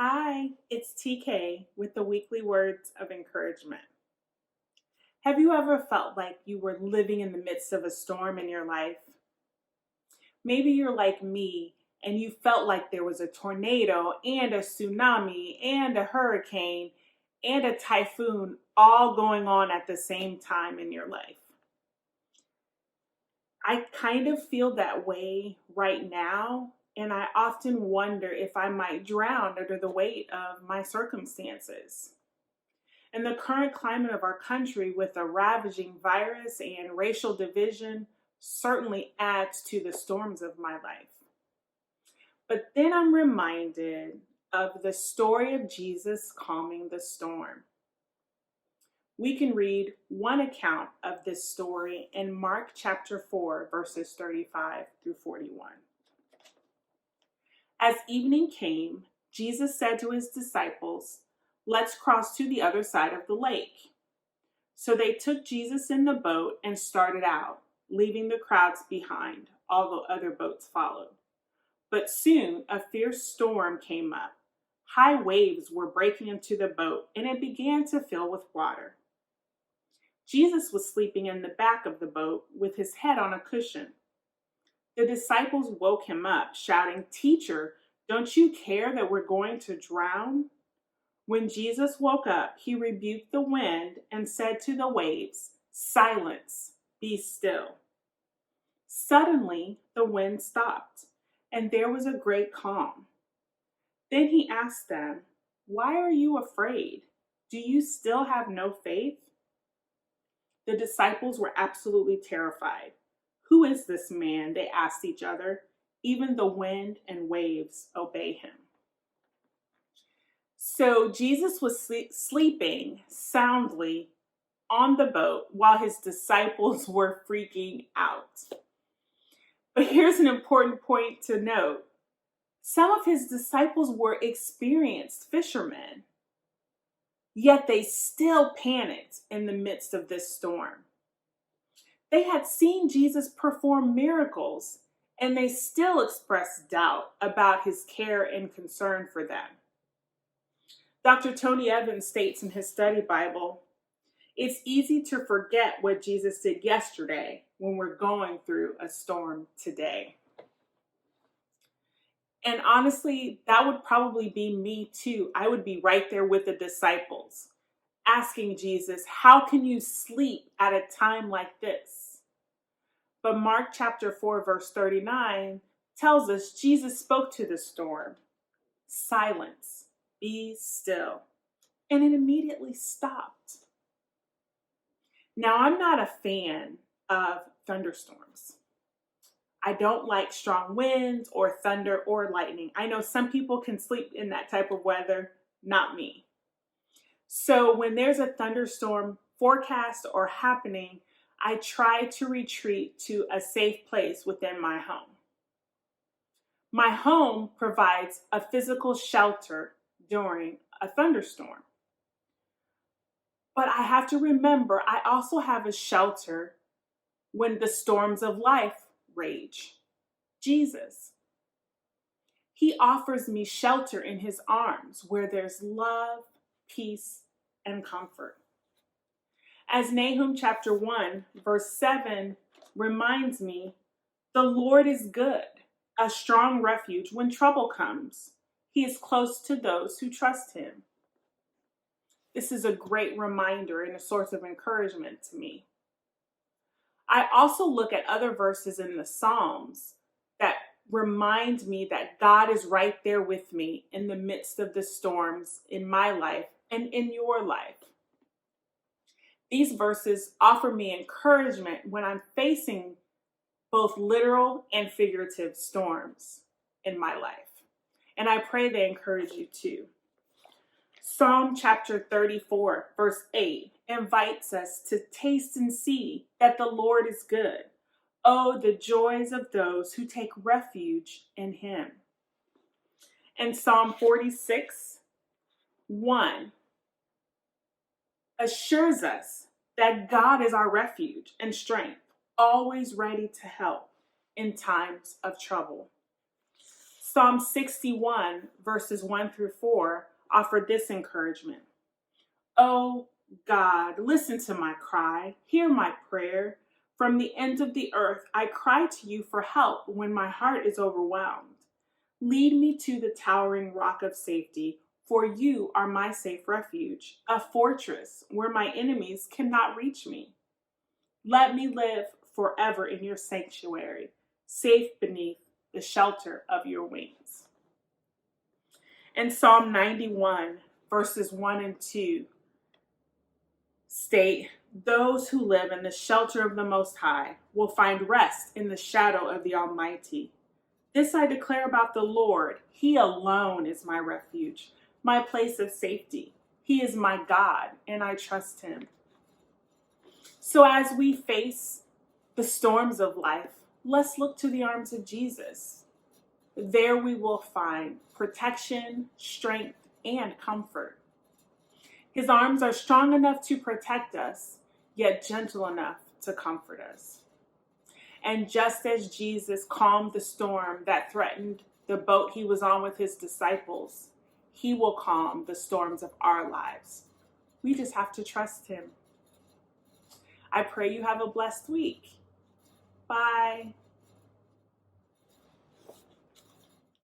Hi, it's TK with the weekly words of encouragement. Have you ever felt like you were living in the midst of a storm in your life? Maybe you're like me and you felt like there was a tornado and a tsunami and a hurricane and a typhoon all going on at the same time in your life. I kind of feel that way right now, and I often wonder if I might drown under the weight of my circumstances. And the current climate of our country, with a ravaging virus and racial division, certainly adds to the storms of my life. But then I'm reminded of the story of Jesus calming the storm. We can read one account of this story in Mark chapter 4, verses 35 through 41. As evening came, Jesus said to his disciples, "Let's cross to the other side of the lake." So they took Jesus in the boat and started out, leaving the crowds behind, although other boats followed. But soon a fierce storm came up. High waves were breaking into the boat, and it began to fill with water. Jesus was sleeping in the back of the boat with his head on a cushion. The disciples woke him up, shouting, "Teacher, don't you care that we're going to drown?" When Jesus woke up, he rebuked the wind and said to the waves, "Silence, be still." Suddenly, the wind stopped, and there was a great calm. Then he asked them, "Why are you afraid? Do you still have no faith?" The disciples were absolutely terrified. "Who is this man?" they asked each other. "Even the wind and waves obey him." So Jesus was sleeping soundly on the boat while his disciples were freaking out. But here's an important point to note. Some of his disciples were experienced fishermen, yet they still panicked in the midst of this storm. They had seen Jesus perform miracles, and they still expressed doubt about his care and concern for them. Dr. Tony Evans states in his study Bible, "It's easy to forget what Jesus did yesterday when we're going through a storm today." And honestly, that would probably be me too. I would be right there with the disciples, asking Jesus, "How can you sleep at a time like this?" But Mark chapter 4, verse 39 tells us Jesus spoke to the storm, "Silence, be still." And it immediately stopped. Now, I'm not a fan of thunderstorms. I don't like strong winds or thunder or lightning. I know some people can sleep in that type of weather, not me. So when there's a thunderstorm forecast or happening, I try to retreat to a safe place within my home. My home provides a physical shelter during a thunderstorm. But I have to remember, I also have a shelter when the storms of life rage. Jesus. He offers me shelter in his arms where there's love, peace, and comfort. As Nahum chapter 1, verse 7 reminds me, "The Lord is good, a strong refuge when trouble comes. He is close to those who trust him." This is a great reminder and a source of encouragement to me. I also look at other verses in the Psalms that remind me that God is right there with me in the midst of the storms in my life and in your life. These verses offer me encouragement when I'm facing both literal and figurative storms in my life. And I pray they encourage you too. Psalm chapter 34, verse 8 invites us to taste and see that the Lord is good. Oh, the joys of those who take refuge in him. And Psalm 46, 1 assures us that God is our refuge and strength, always ready to help in times of trouble. Psalm 61, verses 1 through 4, offered this encouragement. Oh God, listen to my cry, hear my prayer. From the end of the earth, I cry to you for help when my heart is overwhelmed. Lead me to the towering rock of safety, for you are my safe refuge, a fortress where my enemies cannot reach me. Let me live forever in your sanctuary, safe beneath the shelter of your wings. And Psalm 91, verses 1 and 2 state, those who live in the shelter of the Most High will find rest in the shadow of the Almighty. This I declare about the Lord. He alone is my refuge, my place of safety. He is my God, and I trust him. So as we face the storms of life, let's look to the arms of Jesus. There we will find protection, strength, and comfort. His arms are strong enough to protect us, yet gentle enough to comfort us. And just as Jesus calmed the storm that threatened the boat he was on with his disciples, he will calm the storms of our lives. We just have to trust him. I pray you have a blessed week. Bye.